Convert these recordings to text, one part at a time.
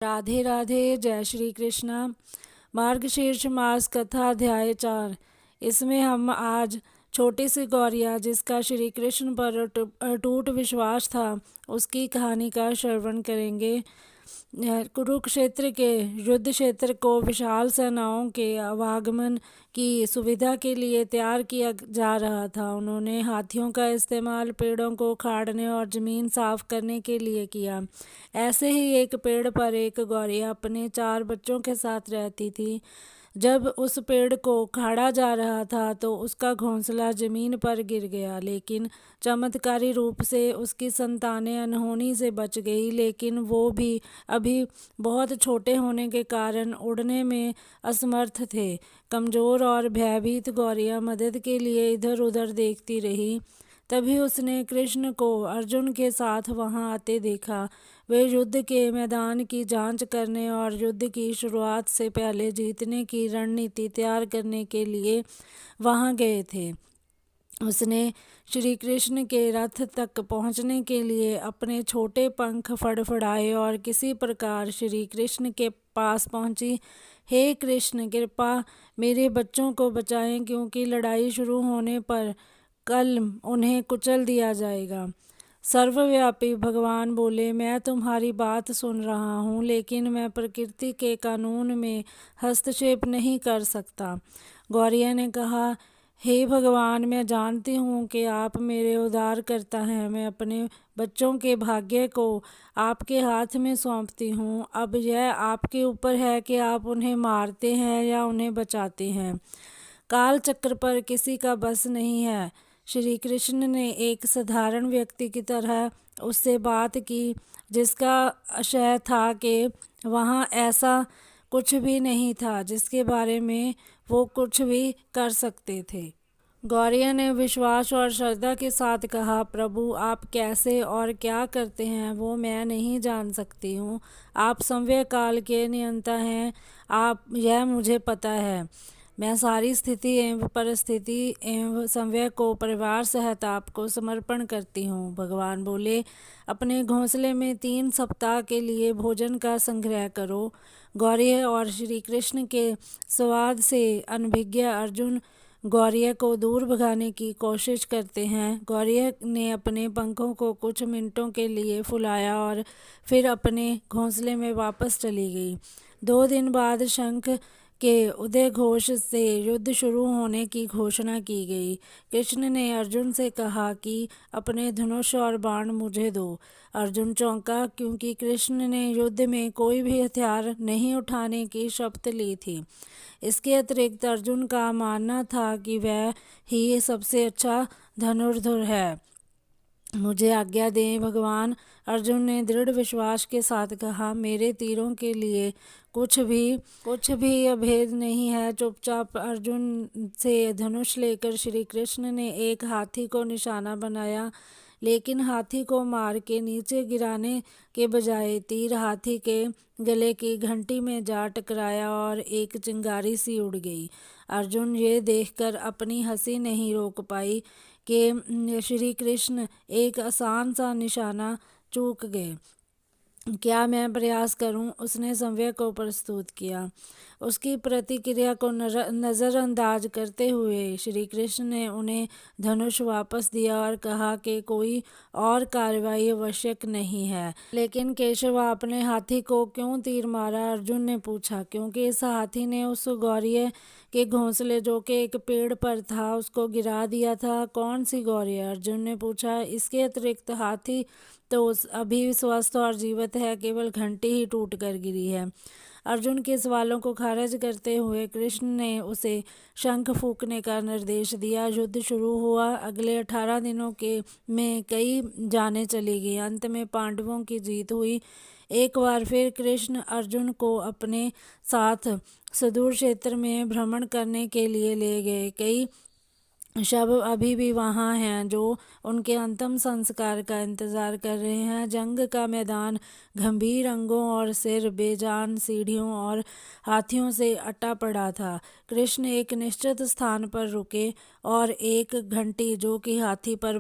राधे राधे। जय श्री कृष्णा। मार्गशीर्ष मास कथा अध्याय 4। इसमें हम आज छोटी सी गौरिया जिसका श्री कृष्ण पर अटूट विश्वास था उसकी कहानी का श्रवण करेंगे। कुरुक्षेत्र के युद्ध क्षेत्र को विशाल सेनाओं के आवागमन की सुविधा के लिए तैयार किया जा रहा था। उन्होंने हाथियों का इस्तेमाल पेड़ों को उखाड़ने और ज़मीन साफ करने के लिए किया। ऐसे ही एक पेड़ पर एक गौरिया अपने 4 बच्चों के साथ रहती थी। जब उस पेड़ को उखाड़ा जा रहा था तो उसका घोंसला जमीन पर गिर गया, लेकिन चमत्कारी रूप से उसकी संतानें अनहोनी से बच गई। लेकिन वो भी अभी बहुत छोटे होने के कारण उड़ने में असमर्थ थे। कमज़ोर और भयभीत गौरिया मदद के लिए इधर उधर देखती रही। तभी उसने कृष्ण को अर्जुन के साथ वहां आते देखा। वे युद्ध के मैदान की जांच करने और युद्ध की शुरुआत से पहले जीतने की रणनीति तैयार करने के लिए वहां गए थे। उसने श्री कृष्ण के रथ तक पहुंचने के लिए अपने छोटे पंख फड़फड़ाए और किसी प्रकार श्री कृष्ण के पास पहुंची। हे कृष्ण, कृपा मेरे बच्चों को बचाएं, क्योंकि लड़ाई शुरू होने पर कल उन्हें कुचल दिया जाएगा। सर्वव्यापी भगवान बोले, मैं तुम्हारी बात सुन रहा हूँ, लेकिन मैं प्रकृति के कानून में हस्तक्षेप नहीं कर सकता। गौरिया ने कहा, हे भगवान, मैं जानती हूँ कि आप मेरे उद्धारकर्ता हैं। मैं अपने बच्चों के भाग्य को आपके हाथ में सौंपती हूँ। अब यह आपके ऊपर है कि आप उन्हें मारते हैं या उन्हें बचाते हैं। काल चक्र पर किसी का बस नहीं है। श्री कृष्ण ने एक साधारण व्यक्ति की तरह उससे बात की, जिसका आशय था कि वहाँ ऐसा कुछ भी नहीं था जिसके बारे में वो कुछ भी कर सकते थे। गौरिया ने विश्वास और श्रद्धा के साथ कहा, प्रभु, आप कैसे और क्या करते हैं वो मैं नहीं जान सकती हूँ। आप संव्य काल के नियंता हैं, यह मुझे पता है। मैं सारी स्थिति एवं परिस्थिति एवं संव्य को परिवार सहित आपको समर्पण करती हूँ। भगवान बोले, अपने घोंसले में 3 सप्ताह के लिए भोजन का संग्रह करो। गौरिया और श्री कृष्ण के संवाद से अनभिज्ञ अर्जुन गौरिया को दूर भगाने की कोशिश करते हैं। गौरिया ने अपने पंखों को कुछ मिनटों के लिए फुलाया और फिर अपने घोंसले में वापस चली गई। 2 दिन बाद शंख के उदय घोष से युद्ध शुरू होने की घोषणा की गई। कृष्ण ने अर्जुन से कहा कि अपने धनुष और बाण मुझे दो। अर्जुन चौंका, क्योंकि कृष्ण ने युद्ध में कोई भी हथियार नहीं उठाने की शपथ ली थी। इसके अतिरिक्त अर्जुन का मानना था कि वह ही सबसे अच्छा धनुर्धर है। मुझे आज्ञा दें भगवान, अर्जुन ने दृढ़ विश्वास के साथ कहा। मेरे तीरों के लिए कुछ भी अभेद नहीं है। चुपचाप अर्जुन से धनुष लेकर श्री कृष्ण ने एक हाथी को निशाना बनाया, लेकिन हाथी को मार के नीचे गिराने के बजाय तीर हाथी के गले की घंटी में जा टकराया और एक चिंगारी सी उड़ गई। अर्जुन ये देखकर अपनी हंसी नहीं रोक पाई कि श्री कृष्ण एक आसान सा निशाना चूक गए। क्या मैं प्रयास करूं? उसने संव्य को प्रस्तुत किया। उसकी प्रतिक्रिया को नज़रअंदाज करते हुए श्री कृष्ण ने उन्हें धनुष वापस दिया और कहा कि कोई और कार्रवाई आवश्यक नहीं है। लेकिन केशव, आपने हाथी को क्यों तीर मारा? अर्जुन ने पूछा। क्योंकि इस हाथी ने उस गौरिया के घोंसले, जो कि एक पेड़ पर था, उसको गिरा दिया था। कौन सी गौरिया? अर्जुन ने पूछा। इसके अतिरिक्त हाथी तो अभी स्वस्थ और जीवित है, केवल घंटी ही टूट कर गिरी है। अर्जुन के सवालों को खारिज करते हुए कृष्ण ने उसे शंख फूंकने का निर्देश दिया। युद्ध शुरू हुआ। अगले 18 दिनों के में कई जानें चली गई। अंत में पांडवों की जीत हुई। एक बार फिर कृष्ण अर्जुन को अपने साथ सुदूर क्षेत्र में भ्रमण करने के लिए ले गए। कई शव अभी भी वहाँ हैं जो उनके अंतिम संस्कार का इंतजार कर रहे हैं। जंग का मैदान गंभीर अंगों और सिर बेजान सीढ़ियों और हाथियों से अटा पड़ा था। कृष्ण एक निश्चित स्थान पर रुके और एक घंटी, जो कि हाथी पर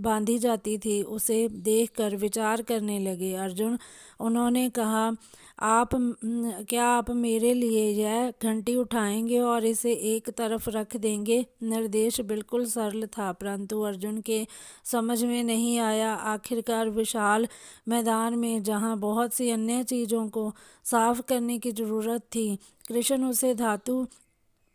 बांधी जाती थी, उसे देखकर विचार करने लगे। अर्जुन, उन्होंने कहा, क्या आप मेरे लिए यह घंटी उठाएंगे और इसे एक तरफ रख देंगे? निर्देश बिल्कुल सरल था, परंतु अर्जुन के समझ में नहीं आया। आखिरकार विशाल मैदान में जहाँ बहुत सी अन्य चीज़ों को साफ करने की जरूरत थी, कृष्ण उसे धातु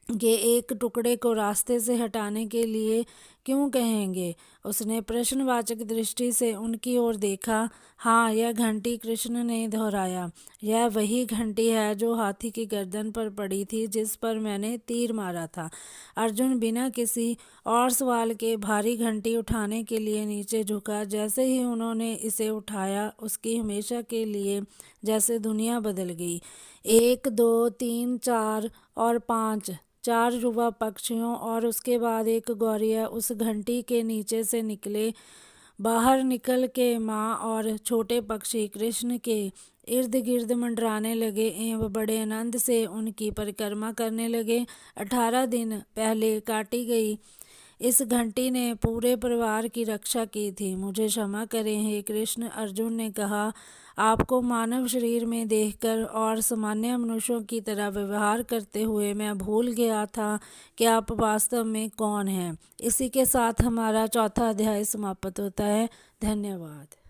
के एक टुकड़े को रास्ते से हटाने के लिए क्यों कहेंगे? उसने प्रश्नवाचक दृष्टि से उनकी ओर देखा। हाँ, यह घंटी, कृष्ण ने दोहराया, यह वही घंटी है जो हाथी की गर्दन पर पड़ी थी, जिस पर मैंने तीर मारा था। अर्जुन बिना किसी और सवाल के भारी घंटी उठाने के लिए नीचे झुका। जैसे ही उन्होंने इसे उठाया, उसकी हमेशा के लिए जैसे दुनिया बदल गई। 1 2 3 4 और 5, 4 युवा पक्षियों और उसके बाद एक गौरिया उस घंटी के नीचे से निकले। बाहर निकल के माँ और छोटे पक्षी कृष्ण के इर्द गिर्द मंडराने लगे एवं बड़े आनंद से उनकी परिक्रमा करने लगे। 18 दिन पहले काटी गई इस घंटी ने पूरे परिवार की रक्षा की थी। मुझे क्षमा करें हे कृष्ण, अर्जुन ने कहा। आपको मानव शरीर में देखकर और सामान्य मनुष्यों की तरह व्यवहार करते हुए मैं भूल गया था कि आप वास्तव में कौन हैं। इसी के साथ हमारा चौथा अध्याय समाप्त होता है। धन्यवाद।